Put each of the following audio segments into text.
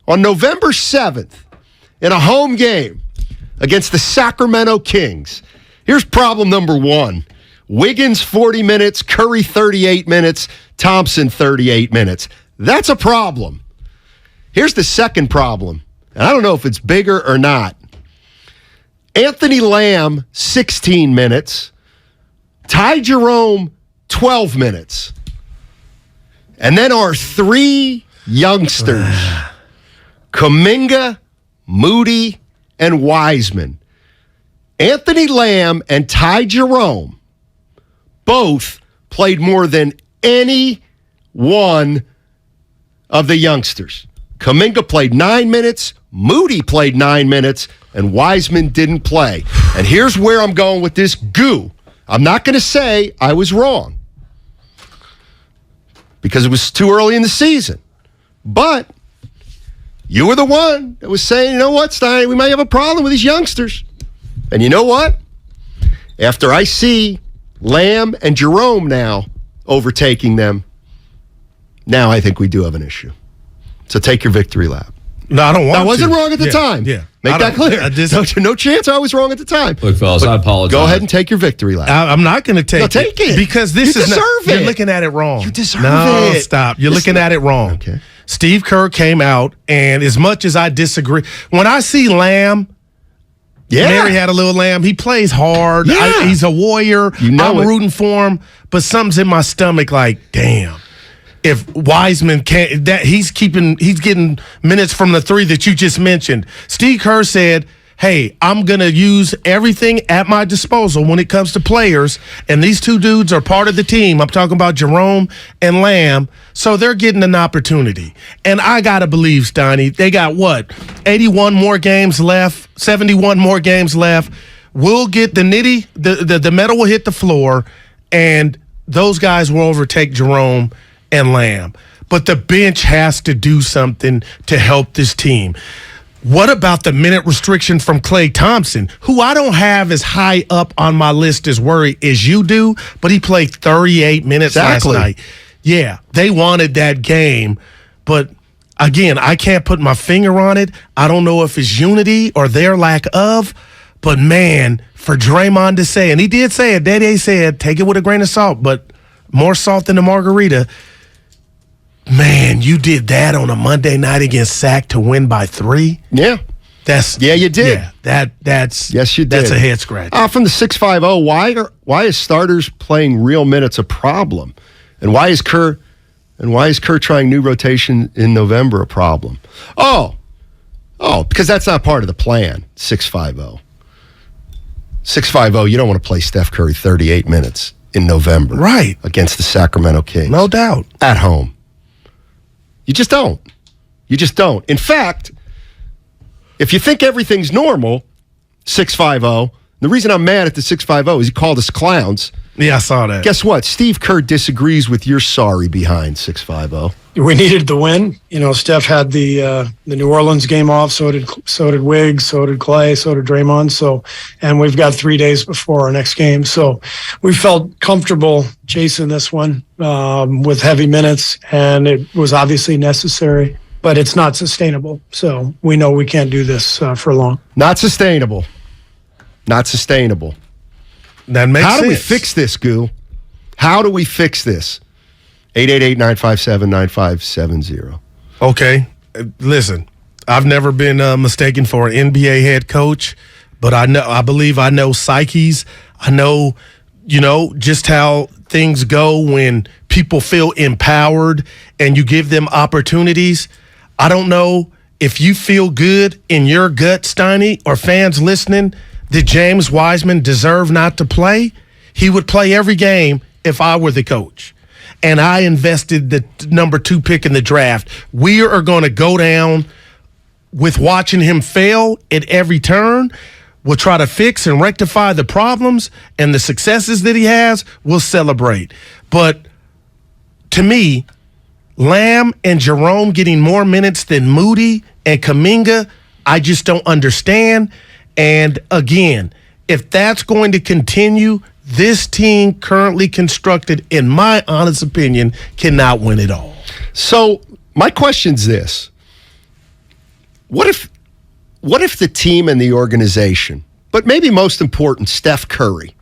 on November 7th in a home game against the Sacramento Kings. Here's problem number one. Wiggins, 40 minutes, Curry, 38 minutes, Thompson, 38 minutes. That's a problem. Here's the second problem, and I don't know if it's bigger or not. Anthony Lamb, 16 minutes. Ty Jerome, 12 minutes. And then our three youngsters, Kuminga, Moody, and Wiseman. Anthony Lamb and Ty Jerome both played more than any one of the youngsters. Kuminga played 9 minutes, Moody played 9 minutes, and Wiseman didn't play. And here's where I'm going with this goo. I'm not going to say I was wrong because it was too early in the season. But you were the one that was saying, you know what, Steiny, we might have a problem with these youngsters. And you know what? After I see Lamb and Jerome now overtaking them, now I think we do have an issue. So take your victory lap. No, I don't want to. I wasn't wrong at the time. Yeah. Make that clear. No chance I was wrong at the time. Look, fellas, I apologize. Go ahead and take your victory lap. I'm not going to take it. Take it. Because this you is deserve not, it. You're looking at it wrong. You deserve no, it. Stop. You're looking at it wrong. Okay. Steve Kerr came out, and as much as I disagree, when I see Lamb, Mary had a little Lamb. He plays hard. Yeah. He's a warrior. I'm rooting for him, but something's in my stomach like, damn. If Wiseman can't, he's getting minutes from the three that you just mentioned. Steve Kerr said, hey, I'm going to use everything at my disposal when it comes to players, and these two dudes are part of the team. I'm talking about Jerome and Lamb, so they're getting an opportunity. And I got to believe, Steiny, they got, 81 more games left, 71 more games left. We'll get the the metal will hit the floor, and those guys will overtake Jerome and Lamb. But the bench has to do something to help this team. What about the minute restriction from Klay Thompson, who I don't have as high up on my list as worry as you do, but he played 38 minutes last night. Yeah, they wanted that game, but again, I can't put my finger on it. I don't know if it's unity or their lack of, but man, for Draymond to say, and he did say it, Dede said, take it with a grain of salt, but more salt than a margarita. Man, you did that on a Monday night against Sac to win by 3? Yeah. You did. Yeah, that's yes, you did. That's a head scratch. From the 650, why is starters playing real minutes a problem? And why is Kerr trying new rotation in November a problem? Oh, because that's not part of the plan. 650. 650, you don't want to play Steph Curry 38 minutes in November. Right. Against the Sacramento Kings. No doubt. At home. You just don't. In fact, if you think everything's normal, 650, the reason I'm mad at the 650 is he called us clowns. Yeah, I saw that. Guess what? Steve Kerr disagrees with your sorry behind 650. We needed the win. You know, Steph had the New Orleans game off. So did Wiggs. So did Klay. So did Draymond. And we've got 3 days before our next game. So we felt comfortable chasing this one with heavy minutes, and it was obviously necessary, but it's not sustainable. So we know we can't do this for long. Not sustainable. That makes sense. How do we fix this, Goo? How do we fix this? 888-957-9570. Okay. Listen, I've never been mistaken for an NBA head coach, but I believe I know psyches. I know, just how things go when people feel empowered and you give them opportunities. I don't know if you feel good in your gut, Steiny, or fans listening, that James Wiseman deserved not to play. He would play every game if I were the coach. And I invested the number 2 pick in the draft. We are going to go down with watching him fail at every turn. We'll try to fix and rectify the problems, and the successes that he has, we'll celebrate. But to me, Lamb and Jerome getting more minutes than Moody and Kuminga, I just don't understand. And again, if that's going to continue, this team currently constructed, in my honest opinion, cannot win it all. So my question's this. what if the team and the organization, but maybe most important, Steph Curry,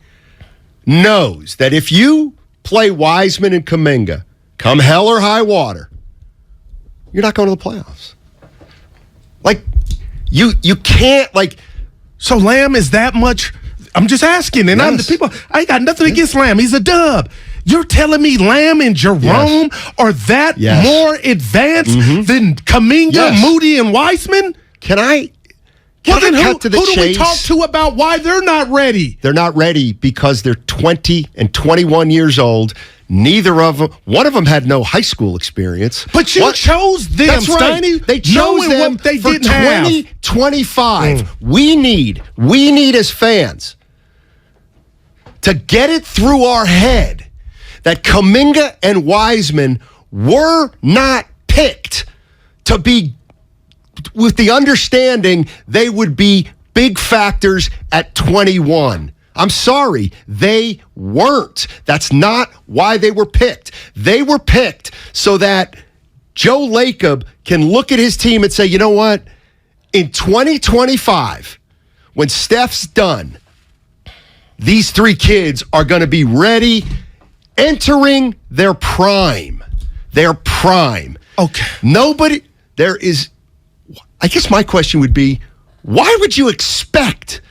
knows that if you play Wiseman and Kuminga, come hell or high water, you're not going to the playoffs. Like, you can't, like... So Lamb is that much... I'm just asking, and I'm the people. I ain't got nothing against Lamb. He's a dub. You're telling me Lamb and Jerome are that more advanced than Kuminga, Moody, and Wiseman? Can I cut to the chase? Who do we talk to about why they're not ready? They're not ready because they're 20 and 21 years old. Neither of them, one of them had no high school experience. But you chose them, That's right. Steiny. They chose them what they for didn't 2025. have. We need as fans to get it through our head that Kuminga and Wiseman were not picked to be, with the understanding they would be big factors at 21. I'm sorry, they weren't. That's not why they were picked. They were picked so that Joe Lacob can look at his team and say, you know what? In 2025, when Steph's done, these three kids are going to be ready, entering their prime. Their prime. Okay. I guess my question would be, why would you expect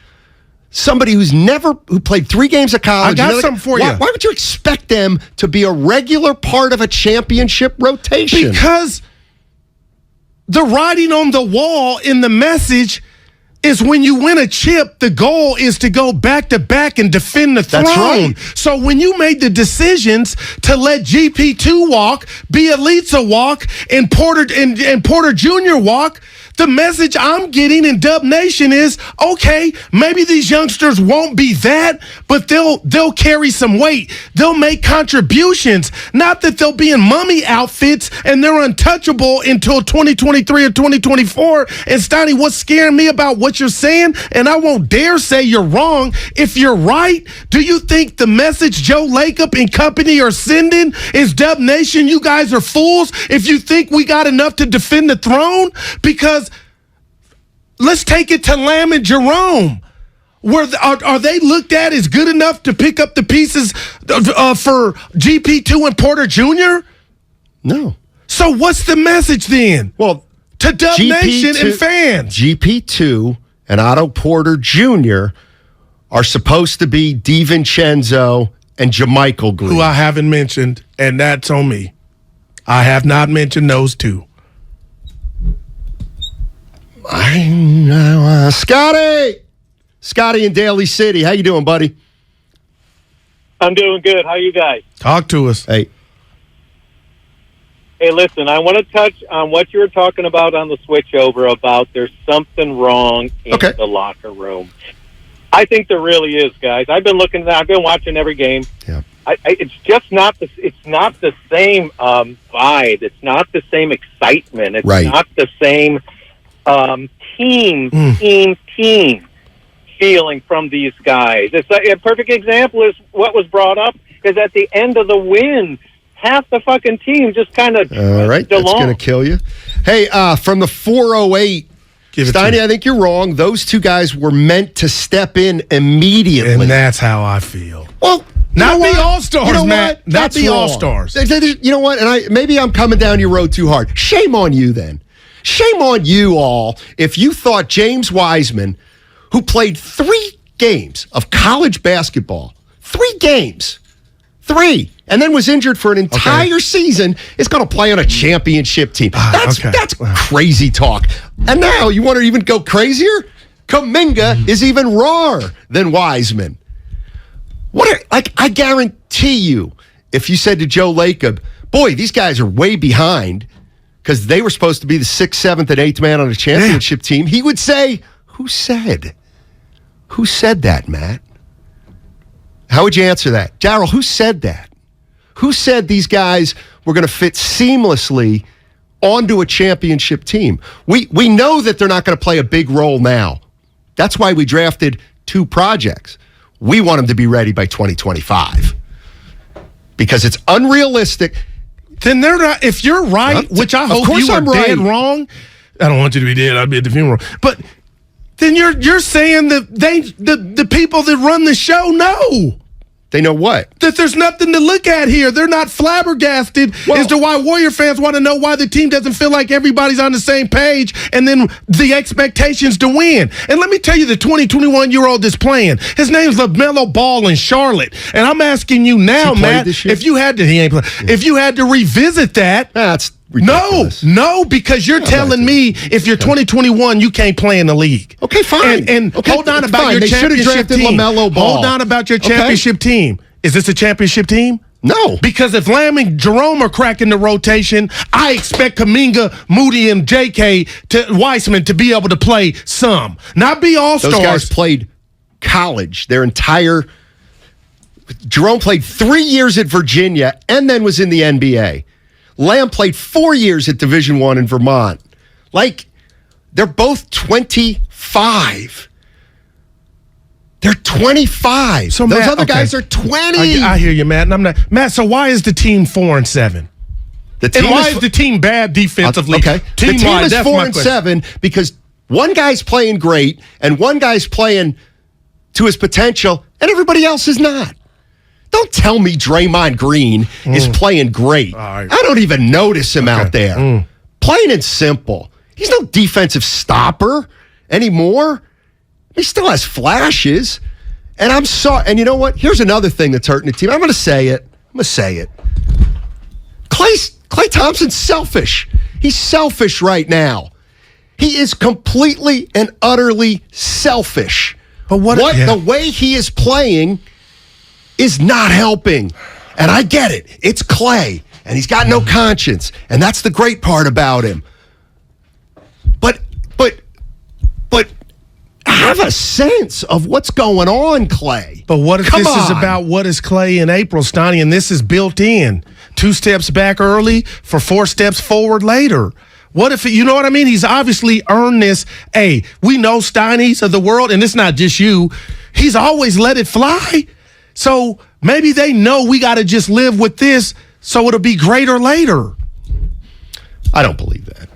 somebody who played 3 games of college? I got something for you. Why would you expect them to be a regular part of a championship rotation? Because the writing on the wall in the message is when you win a chip, the goal is to go back-to-back and defend the throne. That's right. So when you made the decisions to let GP2 walk, Bielitsa walk, and Porter Jr. walk, the message I'm getting in Dub Nation is, okay, maybe these youngsters won't be that, but they'll carry some weight. They'll make contributions. Not that they'll be in mummy outfits and they're untouchable until 2023 or 2024. And Steiny, what's scaring me about what you're saying, and I won't dare say you're wrong, if you're right, do you think the message Joe Lacob and company are sending is, Dub Nation, you guys are fools if you think we got enough to defend the throne? Because let's take it to Lamb and Jerome. Are they looked at as good enough to pick up the pieces for GP2 and Porter Jr.? No. So what's the message then? Well, to Dub Nation and fans. GP2 and Otto Porter Jr. are supposed to be DiVincenzo and JaMychal Green. Who I haven't mentioned, and that's on me. I have not mentioned those two. Scotty in Daly City. How you doing, buddy? I'm doing good. How you guys? Talk to us. Hey, listen, I want to touch on what you were talking about on the switchover about there's something wrong in the locker room. I think there really is, guys. I've been watching every game. Yeah. It's just not the same vibe. It's not the same excitement. It's not the same team feeling from these guys. It's a perfect example is what was brought up is at the end of the win, half the fucking team just kind of all right, that's going to kill you. Hey, from the 408, Steiny, I think you're wrong. Those two guys were meant to step in immediately. And that's how I feel. Well, not be all-stars, Matt. Not be all-stars. You know what? And maybe I'm coming down your road too hard. Shame on you then. Shame on you all if you thought James Wiseman, who played 3 games of college basketball, 3 games, and then was injured for an entire season, is going to play on a championship team. That's crazy talk. And now you want to even go crazier? Kuminga is even rawer than Wiseman. I guarantee you, if you said to Joe Lacob, boy, these guys are way behind because they were supposed to be the 6th, 7th, and 8th man on a championship team, he would say, who said that, Matt? How would you answer that? Darryl, who said that? Who said these guys were going to fit seamlessly onto a championship team? We know that they're not going to play a big role now. That's why we drafted 2 projects. We want them to be ready by 2025 because it's unrealistic. Then they're not. If you're right, which I hope you are dead wrong, I don't want you to be dead. I'll be at the funeral. But then you're saying that the people that run the show know. They know what? That there's nothing to look at here. They're not flabbergasted as to why Warrior fans want to know why the team doesn't feel like everybody's on the same page and then the expectations to win. And let me tell you, the 21-year-old that's playing, his name's LaMelo Ball in Charlotte. And I'm asking you now, Matt, if you had to, if you had to revisit that. That's ridiculous. No, because you're telling me if you're 2021, you can't play in the league. Okay, fine. And okay, hold on about your they championship team. LaMelo Ball. Hold on about your championship team. Is this a championship team? No. Because if Lamb and Jerome are cracking the rotation, I expect Kuminga, Moody, and Weissman to be able to play some. Not be all-stars. Those guys played college. Their entire – Jerome played 3 years at Virginia and then was in the NBA. Lamb played 4 years at Division I in Vermont. Like, they're both 25. They're 25. So those Matt, other guys are 20. I hear you, Matt. And I'm not Matt. So why is the team 4-7? And why is the team bad defensively? Okay, the team is 4-7 because one guy's playing great and one guy's playing to his potential, and everybody else is not. Don't tell me Draymond Green is playing great. Right. I don't even notice him out there. Plain and simple. He's no defensive stopper anymore. He still has flashes. And I'm sorry. And you know what? Here's another thing that's hurting the team. I'm going to say it. Klay Thompson's selfish. He's selfish right now. He is completely and utterly selfish. But the way he is playing is not helping. And I get it. It's Klay. And he's got no conscience. And that's the great part about him. But have a sense of what's going on, Klay. But what if this is about what is Klay in April, Steiny, and this is built in? 2 steps back early for 4 steps forward later. What if, you know what I mean? He's obviously earned this. Hey, we know Steiny's of the world, and it's not just you. He's always let it fly. So maybe they know we got to just live with this so it'll be greater later. I don't believe that.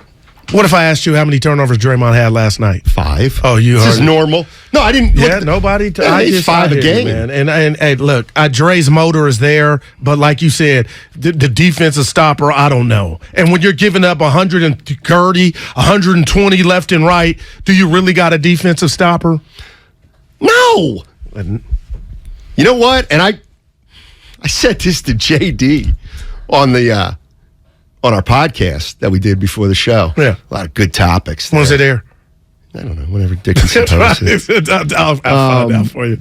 What if I asked you how many turnovers Draymond had last night? 5. Oh, you heard This is normal. No, I didn't. Yeah, nobody. He's 5 a game, man. And hey, look, Dre's motor is there, but like you said, the defensive stopper, I don't know. And when you're giving up 130, 120 left and right, do you really got a defensive stopper? No. You know what? And I said this to JD on the on our podcast that we did before the show. Yeah, a lot of good topics. When was it air? I don't know. Whenever Dickinson posts it. I'll find out for you.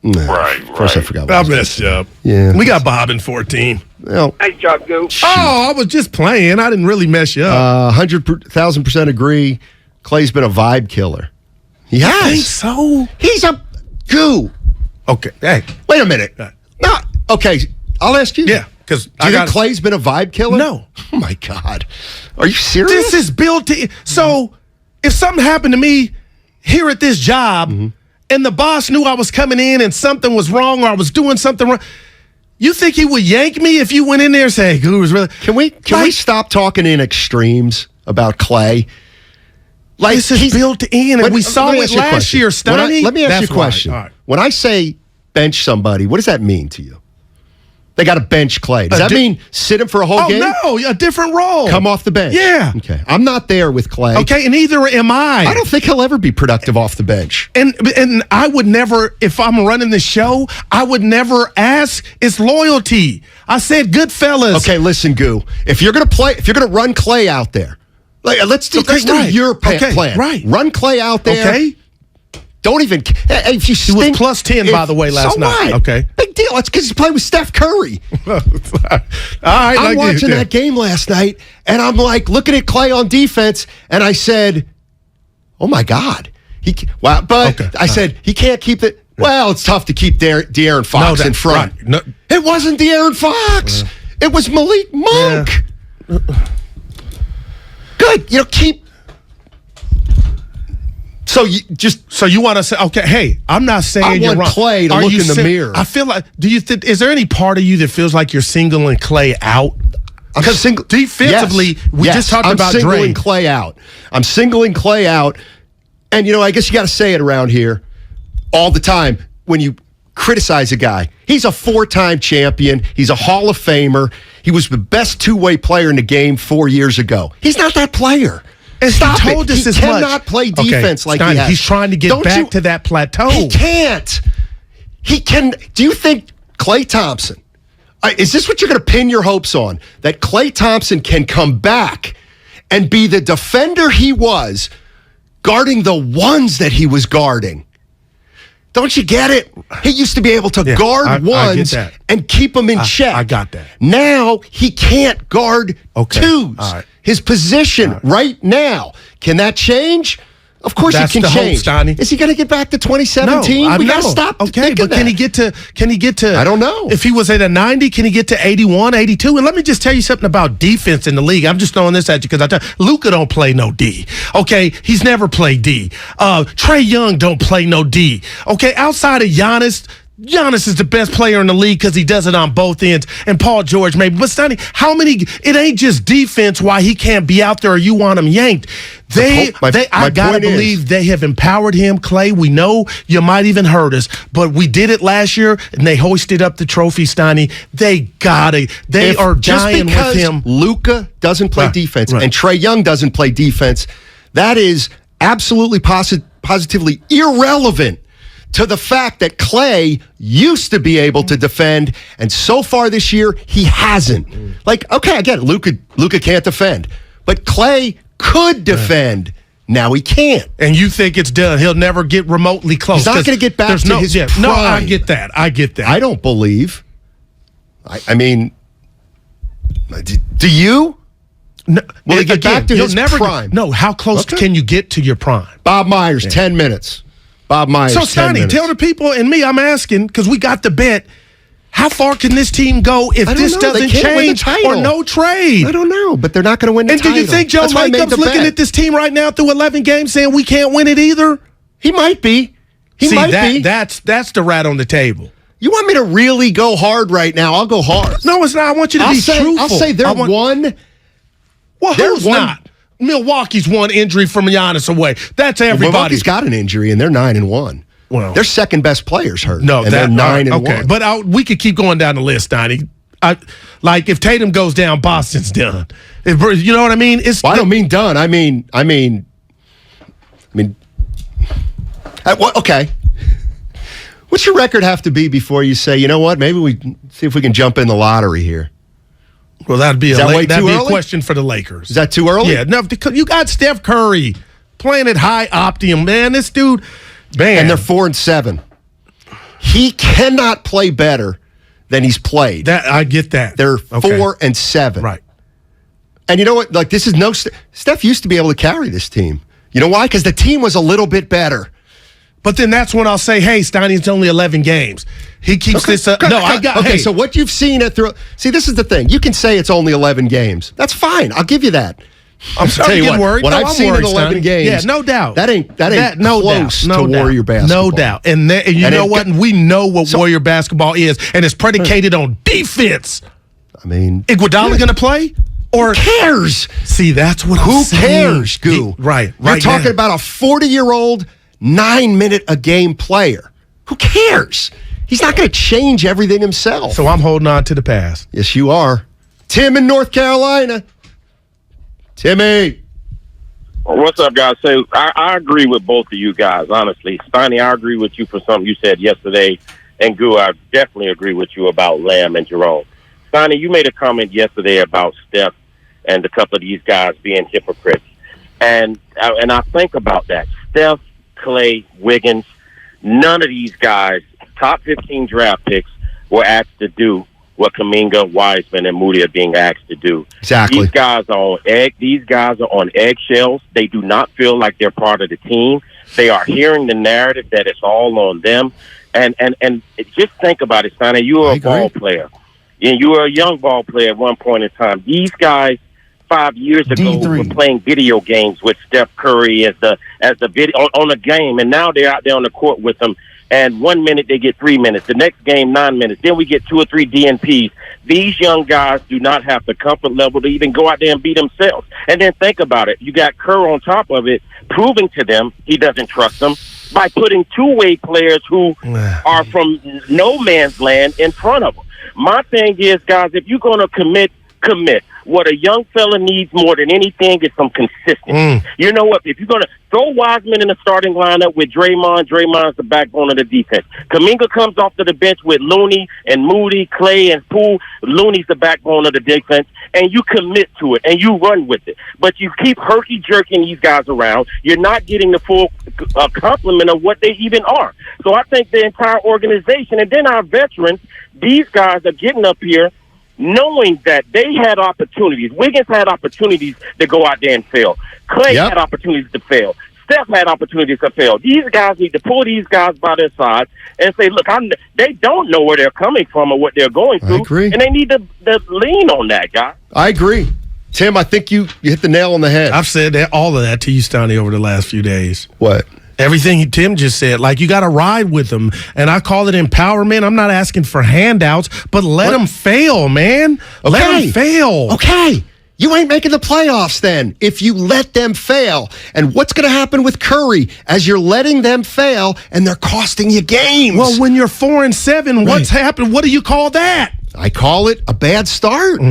No, of course I forgot. I messed you up. Yeah, we got Bob in 14. Well, nice job, Goose. Oh, I was just playing. I didn't really mess you up. 100,000% agree. Clay's been a vibe killer. He has. I think so. He's a goo. Okay. Hey, wait a minute. No. Okay. I'll ask you. Yeah. Because do you think Clay's been a vibe killer? No. Oh my God. Are you serious? This is built in. So if something happened to me here at this job and the boss knew I was coming in and something was wrong or I was doing something wrong, you think he would yank me if you went in there and say, hey, Guru's really. Can we stop talking in extremes about Klay? Like, this is built in, and we saw it last year, Steiny. Let me ask you a question. Right. When I say bench somebody, what does that mean to you? They got to bench Klay. Does that mean sit him for a whole game? Oh, no, a different role. Come off the bench. Yeah. Okay. I'm not there with Klay. Okay, and neither am I. I don't think he'll ever be productive off the bench. And I would never, if I'm running the show, I would never ask. It's loyalty. I said, good fellas. Okay, listen, Goo. If you're gonna run Klay out there, let's do your plan. Right. Run Klay out there. Okay. Don't even. If you he was plus 10, by the way, last night. What? Okay. Big deal. That's because he's playing with Steph Curry. All right. I'm watching that game last night, and I'm like looking at Klay on defense, and I said, "Oh my God, I said he can't keep it. Well, it's tough to keep De'Aaron Fox in front. Right. No. It wasn't De'Aaron Fox. It was Malik Monk. Yeah. Good. Keep. So you want to say, okay, hey, I'm not saying you're wrong. I want Klay to look in the mirror. I feel like, is there any part of you that feels like you're singling Klay out? Because defensively, we just talked about Dre. I'm singling Klay out. I'm singling Klay out. And, I guess you got to say it around here all the time when you criticize a guy. He's a 4-time champion. He's a Hall of Famer. He was the best two-way player in the game 4 years ago. He's not that player. And Stop he told it. us He as cannot play defense like he has. He's trying to get back to that plateau. He can't. He can. Do you think Klay Thompson, is this what you're going to pin your hopes on? That Klay Thompson can come back and be the defender he was guarding the ones that he was guarding? Don't you get it? He used to be able to guard ones and keep them in check. I got that. Now he can't guard twos. All right. His position right now. Can that change? Of course it can change. Steiny. Is he going to get back to 2017? No, we got to stop. Okay, but can he get to? I don't know. If he was at a 90, can he get to 81, 82? And let me just tell you something about defense in the league. I'm just throwing this at you because Luka don't play no D. Okay, he's never played D. Trae Young don't play no D. Okay, outside of Giannis is the best player in the league because he does it on both ends, and Paul George maybe. But Steiny, it ain't just defense why he can't be out there or you want him yanked. I gotta believe they have empowered him. Klay, we know you might even hurt us, but we did it last year and they hoisted up the trophy, Steiny. They are dying with him. Luka doesn't play defense and Trae Young doesn't play defense. That is absolutely positively irrelevant to the fact that Klay used to be able to defend, and so far this year, he hasn't. Like, okay, I get it. Luka can't defend. But Klay could defend. Now he can't. And you think it's done. He'll never get remotely close. He's not going to get back to his prime. No, I get that. I don't believe. I mean, do you? No, will he get back to his prime? No, how close can you get to your prime? Bob Myers, 10 minutes. Bob Myers, so, Steiny, tell the people and me, I'm asking, because we got the bet, how far can this team go if this doesn't change or no trade? I don't know, but they're not going to win the title. And do you think Joe Lacob's looking at this team right now through 11 games saying we can't win it either? He might be. He might be. That's the rat on the table. You want me to really go hard right now? I'll go hard. No, it's not. I want you to be truthful. I'll say they're one. Well, who's not? Milwaukee's one injury from Giannis away. That's everybody. Milwaukee's got an injury, and they're 9-1. Well, their second best players hurt. No, and they're 9-1. Okay, but we could keep going down the list, Steiny. Like if Tatum goes down, Boston's done. You know what I mean? I don't mean done. I mean. Okay. What's your record have to be before you say, you know what? Maybe we see if we can jump in the lottery here. Well, that'd be a question for the Lakers. Is that too early? Yeah, no, because you got Steph Curry playing at high optimum, man. This dude, man. And they're 4-7. He cannot play better than he's played. I get that. They're 4-7. Right. And you know what? Like, this is Steph used to be able to carry this team. You know why? Because the team was a little bit better. But then that's when I'll say, hey, Steiny, it's only 11 games. He keeps this up. No, I got. Okay, so what you've seen see, this is the thing. You can say it's only 11 games. That's fine. I'll give you that. I'm starting to get worried. What I've seen in 11 games. Yeah, no doubt. That ain't close to Warrior basketball. No doubt. And you know what? And we know what Warrior basketball is, and it's predicated on defense. I mean, Iguodala going to play? Or who cares? See, that's what I'm saying. Who cares, Goo? Right. You're talking about a 40-year-old, 9-minute-a-game player. Who cares? He's not going to change everything himself. So I'm holding on to the past. Yes, you are. Tim in North Carolina. Timmy. What's up, guys? So I agree with both of you guys, honestly. Steiny, I agree with you for something you said yesterday. And Goo, I definitely agree with you about Lamb and Jerome. Steiny, you made a comment yesterday about Steph and a couple of these guys being hypocrites. And I think about that. Steph, Klay, Wiggins, none of these guys, top 15 draft picks, were asked to do what Kuminga, Wiseman, and Moody are being asked to do. Exactly. These guys are on eggshells. They do not feel like they're part of the team. They are hearing the narrative that it's all on them. And just think about it, Steiny. You were a ball player. And you were a young ball player at one point in time. These guys 5 years ago were playing video games with Steph Curry as the video on a game, and now they're out there on the court with them and 1 minute they get 3 minutes. The next game, 9 minutes. Then we get 2 or 3 DNPs. These young guys do not have the comfort level to even go out there and be themselves. And then think about it. You got Kerr on top of it, proving to them he doesn't trust them by putting two-way players who are from no man's land in front of them. My thing is, guys, if you're going to commit. What a young fella needs more than anything is some consistency. You know what? If you're going to throw Wiseman in the starting lineup with Draymond's the backbone of the defense. Kuminga comes off to the bench with Looney and Moody, Klay, and Poole. Looney's the backbone of the defense, and you commit to it, and you run with it. But you keep herky-jerking these guys around. You're not getting the full complement of what they even are. So I think the entire organization, and then our veterans, these guys are getting up here knowing that they had opportunities. Wiggins had opportunities to go out there and fail. Klay had opportunities to fail. Steph had opportunities to fail. These guys need to pull these guys by their side and say, look, they don't know where they're coming from or what they're going through. I agree. And they need to lean on that, guy. I agree. Tim, I think you hit the nail on the head. I've said all of that to you, Steiny, over the last few days. What? Everything Tim just said, like you got to ride with them. And I call it empowerment. I'm not asking for handouts, but let them fail, man. Okay. Let them fail. Okay. You ain't making the playoffs then if you let them fail. And what's going to happen with Curry as you're letting them fail and they're costing you games? Well, when you're 4-7, what's happened? What do you call that? I call it a bad start.